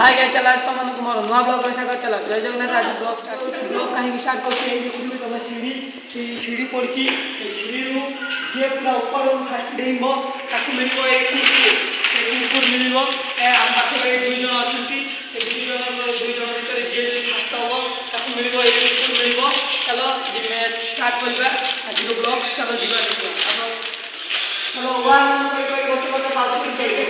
Hi guys चला तुम को मोर नुआ ब्लॉग रे सागर चला जय जगन्नाथ आज ब्लॉग स्टार्ट कर ब्लॉग कहीं स्टार्ट करके ये देखिबे तमे सीढ़ी पड़ची ए सीढ़ी रू जे पूरा ऊपर फास्ट डेइबो ताकू मिलबो एक ऊपर मिलबो ए हम पाखे दुई जन अछंती ए दुई जन भीतर जे फास्ट हो ताकू मिलबो एक ऊपर मिलबो चलो जे मैच स्टार्ट करबा आज को ब्लॉग चलो जीवा देखो चलो वन कोई गोटे बात चलिए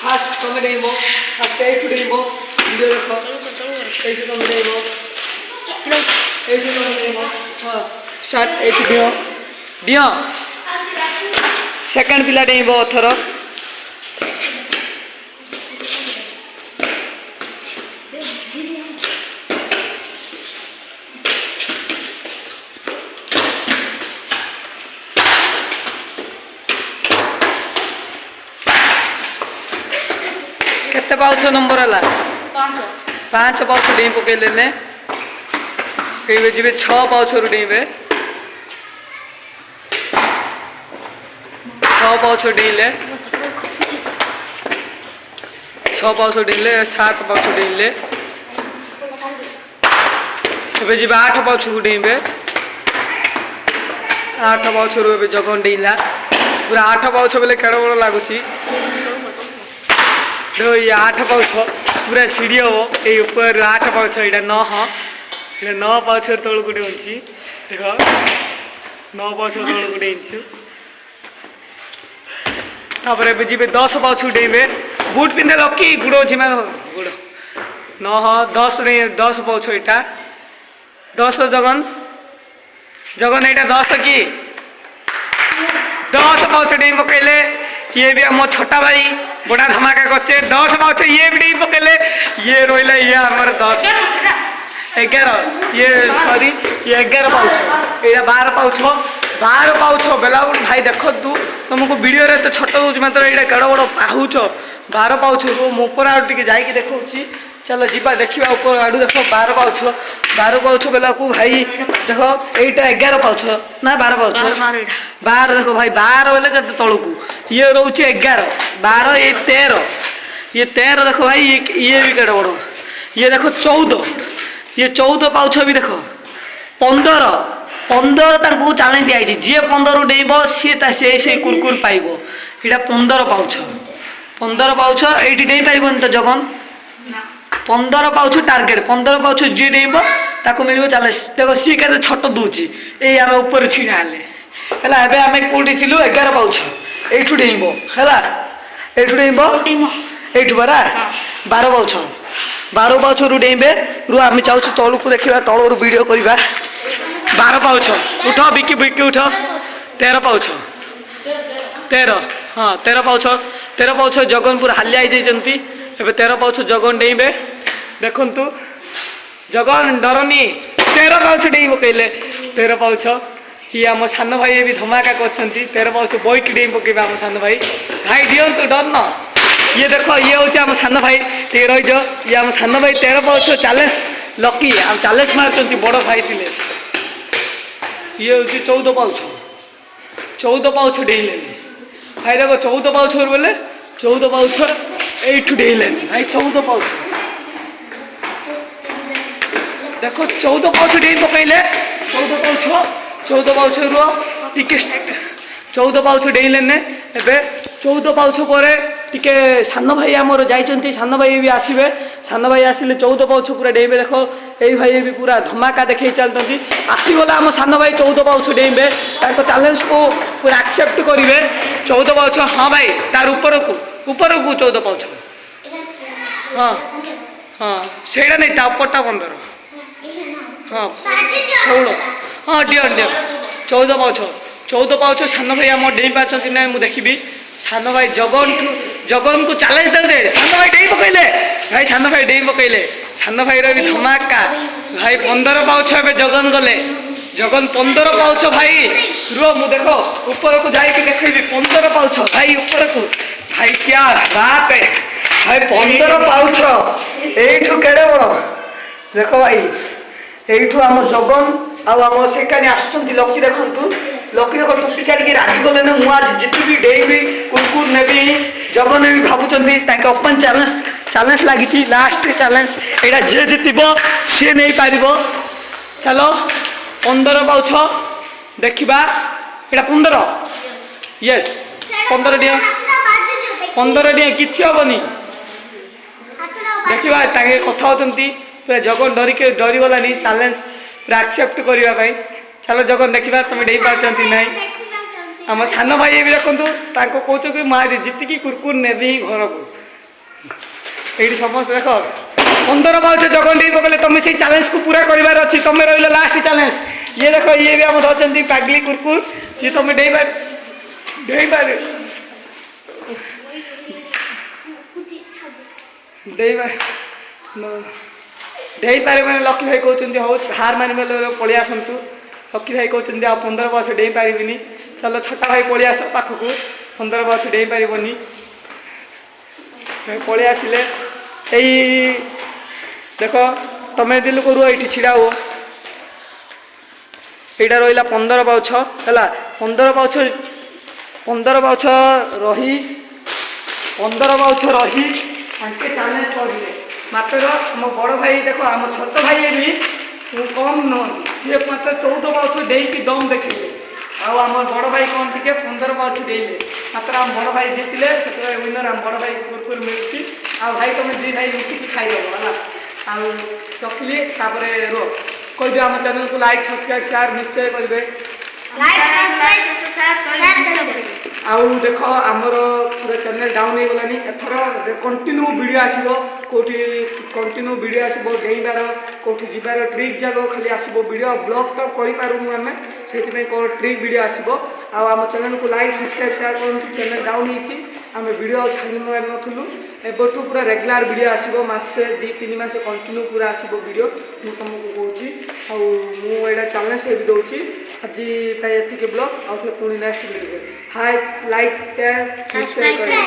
फास्ट तुम डेइबो फास्ट एठू डेइबो वीडियो देखो एठू तुम डेइबो एठू तुम डेइबो हां स्टार्ट एठू दियो दियो सेकंड पिला डेइबो थरो केते पाउछ नंबर हला 5 पाउछ डेई पकेले ने केबे जिबे 6 पाउछ रु डेइबे 6 पाउछ डेइले 6 पाउछ डेइले 7 पाउछ डेइले एबे जिबे 8 पाउछ रु डेइबे 8 पाउछ रु एबे जगन डेइला पूरा 8 पाउछ बेले केड़ बड़ लागुची दो ये 8 पाउछ पूरा सीढ़ी हो ये ऊपर 8 पाउछ एटा 9 हाँ ये 9 पाउछ तल गुटे होची देखो 9 पाउछ तल गुटे इंच तापर एबे जिबे 10 पाउछ डेइबे बूट पिंदे लकी गुडो जिमा गुडो 9 हाँ 10 रे 10 पाउछ एटा 10 जगन जगन एटा 10 की 10 पाउछ डेइबो कहले ये भी हम छोटा भाई बड़ा धमाका करचे 10 पाउछ ये भी नहीं पकेले ये रोइला ये हमर 10 11 ये सॉरी ये 11 पाउछ एटा 12 पाउछ बेला भाई देखो तू तुमको वीडियो रे तो छोट होउछ मात्र एटा केड़ बड़ पाहुछ 12 पाउछ रो ऊपर आ टिके जाई के देखौची चलो जीवा देखिबा ऊपर आडू देखो 12 पाउछ बेला को भाई देखो एटा 11 पाउछ ना 12 पाउछ 12 देखो भाई 12 बेले के तळकू ये रोचे 11 12 ये 13 देखो भाई ये भी केड़ बड़ ये देखो 14 पाउछ भी देखो 15 तांको चैलेंज दिया जी 15 डेइबो सी से कुरकुर पाइबो एटा 15 पाउछ एटी डेइ पाइबोन तो जगन 15 पाउछ टार्गेट 15 पाउछ जी डेइबो ताको मिलिबो 40 देखो सी के छोट दूची ए हम ऊपर छिड़ा हले हला एबे हमें कोडी थिलु 11 पाउछ एठू डेइबो हला एठू डेइबो एठू बरा 12 पाउछ रु डेइबे रु हम चाहू तळु को देखिबा तळु रु वीडियो करिबा 12 पाउछ उठ बिकी उठ 13 पाउछ 13 हां 13 पाउछ जगनपुर हालिया जाइजंती एबे 13 पाउछ जगन डेइबे देखंतु जगन डरनी 13 पाउछ डेइबो कहले 13 पाउछ ये आम सान भाई भी धमाका करछंती 13 पाउछ बैक डेइ पकेबा आम सान भाई दियन तो डर न ये देखो ये होचे आम सान भाई ते रहि जो ये आम सान भाई 13 पाउछ चैलेंज लकी आम चैलेंज मारछंती बड़ भाई थिले ये होचे 14 पाउछ डेइले भाई देखो 14 पाउछ बोले 14 पाउछ एठू डेइले भाई 14 पाउछ देखो 14 पाउछ डेइ पकैले 14 पाउछ रो टिके 14 पाउछ डेइले ने एबे 14 पाउछ परे टिके सान भाई हमर जाइचंती सान भाई भी आसीबे सान भाई आसिले 14 पाउछ पूरा डेइबे देखो एई भाई भी पूरा धमाका देखै चलतंती आसी गला हम सान भाई 14 पाउछ डेइबे ताको चैलेंज को पूरा एक्सेप्ट करिवे 14 पाउछ हां भाई तार ऊपर को 14 पाउछ हां हां सेडा नहीं ता ऊपरटा 15 हां 16 हाँ दियो 14 पाउछ सान भाई आम डेइ पाचंती ना मु देखिबी सान भाई जगन को चैलेंज दे सान भाई डेइ पकैले भाई सान भाई डेइ पकैले सान भाई रो भी धमाका भाई 15 पाउछ एबे जगन गले जगन 15 पाउछ भाई रो मु देखो ऊपर को जाई के देखैबी 15 पाउछ भाई ऊपर को भाई क्या बात है भाई 15 पाउछ एठू केड़े बड़ देखो भाई एठू आम जगन आम से आसुँच लकी देखु ଲକି ଦେଖ ଟୁଟିକା ଟିକେ ରାଗିଗଲେ ନା ମୁଁ ଆଜି ଜିତିବି ଡେଇବି କୁରକୁର ନେବି ଜଗ ନେବି ଭାବୁଛନ୍ତି ତାଙ୍କ ଓପନ ଚ୍ୟାଲେଞ୍ଜ ଲାଗିଛି ଲାଷ୍ଟ ଚ୍ୟାଲେଞ୍ଜ ଏଇଟା ଯିଏ ଜିତିବ ସିଏ ନେଇପାରିବ ଚାଲ 15 ପାଉଛ ଦେଖିବା ଏଇଟା 15 ୟେସ୍ 15 ଡିଏ 15 ଡିଏ କିଛି ହବନି ଦେଖିବା ତାଙ୍କେ କଥା ହେଉଛନ୍ତି ପୁରା ଜଗନ ଡରିଗଲାନି ଚ୍ୟାଲେଞ୍ଜ ପୁରା ଆକ୍ସେପ୍ଟ କରିବା ପାଇଁ ଚାଲ ଜଗନ ଦେଖିବା ତମେ ଦେଇପାରୁଛନ୍ତି ନାହିଁ ଆମ ସାନ ଭାଇ ବି ଦେଖନ୍ତୁ ତାଙ୍କୁ କହୁଛନ୍ତି ମୁଁ ଆଜି ଜିତିକି କୁରକୁର ନେବି ଘରକୁ ଏଇଠି ସମସ୍ତେ ଦେଖ 15 ପାଉଛ ଜଗନ ଦେଇ ପକେଇଲେ ତମେ ସେଇ ଚ୍ୟାଲେଞ୍ଜକୁ ପୁରା କରିବାର ଅଛି ତମେ ରହିଲ ଲାଷ୍ଟ ଚ୍ୟାଲେଞ୍ଜ ଇଏ ଦେଖ ଇଏ ବି ଆମର ଅଛନ୍ତି ପାଗଲି କୁରକୁର ଇଏ ତମେ ଦେଇପାରେ ଦେଇପାରେ ମାନେ ଲକି ଭାଇ କହୁଛନ୍ତି ହଉ ହାର ମାନିଲେ ପଳେଇ ଆସନ୍ତୁ ଲକି ଭାଇ କହୁଛନ୍ତି ଆଉ 15 ବର୍ଷ ଡେଇପାରିବିନି ଚାଲ ଛୋଟା ଭାଇ ପଳେଇ ଆସ ପାଖକୁ 15 ବର୍ଷ ଡେଇପାରିବନି ପଳେଇ ଆସିଲେ ଏଇ ଦେଖ ତମେ ଦିଲ କରୁ ଏଇଠି ଛିଡ଼ା ହୁଅ এইটা রহিলা 15 পাউছ ହେଲା 15 ପାଉଛ ରହି 15 ପାଉଛ ରହି ତାଙ୍କେ ଚ୍ୟାଲେଞ୍ଜ କରିଲେ ମାତ୍ର ଆମ ବଡ଼ ଭାଇ ଦେଖ ଆମ ଛୋଟ ଭାଇ ବି କମ୍ ନୁହନ୍ତି ସିଏ ମାତ୍ର 14 ପାଉଛ ଡେଇକି ଦମ୍ ଦେଖେଇଲେ ଆଉ ଆମ ବଡ଼ ଭାଇ କ'ଣ ଟିକେ 15 ପାଉଛ ଡେଇଲେ ମାତ୍ର ଆମ ବଡ଼ ଭାଇ ଜିତିଲେ ସେଥିପାଇଁ ୱିନର ଆମ ବଡ଼ ଭାଇ କୁରକୁର ମିଳୁଛି ଆଉ ଭାଇ ତମେ ଦୁଇ ଭାଇ ମିଶିକି ଖାଇଦେବ ହେଲା ଆଉ ରଖିଲି ତାପରେ ରୁହ କହିଦିଅ ଆମ ଚ୍ୟାନେଲକୁ ଲାଇକ୍ ସବସ୍କ୍ରାଇବ୍ ସେୟାର ନିଶ୍ଚୟ କରିବେ ଆଉ ଦେଖ ଆମର ପୁରା ଚ୍ୟାନେଲ ଡାଉନ୍ ହେଇଗଲାନି ଏଥର କଣ୍ଟିନ୍ୟୁ ଭିଡ଼ିଓ ଆସିବ କେଉଁଠି କଣ୍ଟିନ୍ୟୁ ଭିଡ଼ିଓ ଆସିବ ଡେଇଁବାର କେଉଁଠି ଯିବାର ଟ୍ରିକ୍ ଯାକ ଖାଲି ଆସିବ ଭିଡ଼ିଓ ବ୍ଲଗ୍ ତ କରିପାରୁନୁ ଆମେ ସେଇଥିପାଇଁ କ'ଣ ଟ୍ରିକ୍ ଭିଡ଼ିଓ ଆସିବ ଆଉ ଆମ ଚ୍ୟାନେଲକୁ ଲାଇକ୍ ସବସ୍କ୍ରାଇବ୍ ସେୟାର କରନ୍ତୁ ଚ୍ୟାନେଲ ଡାଉନ୍ ହେଇଛି ଆମେ ଭିଡ଼ିଓ ଆଉ ଛାଡ଼ି ନଥିଲୁ ଏବେଠୁ ପୁରା ରେଗୁଲାର ଭିଡ଼ିଓ ଆସିବ ମାସେ 2-3 ମାସ କଣ୍ଟିନ୍ୟୁ ପୁରା ଆସିବ ଭିଡ଼ିଓ ମୁଁ ତୁମକୁ କହୁଛି ଆଉ ମୁଁ ଏଇଟା ଚ୍ୟାଲେଞ୍ଜ ବି ଦେଉଛି ଆଜି ପାଇଁ ଏତିକି ବ୍ଲଗ୍ ଆଉ ଥରେ ପୁଣି next video high like share ନିଶ୍ଚୟ କରିବେ।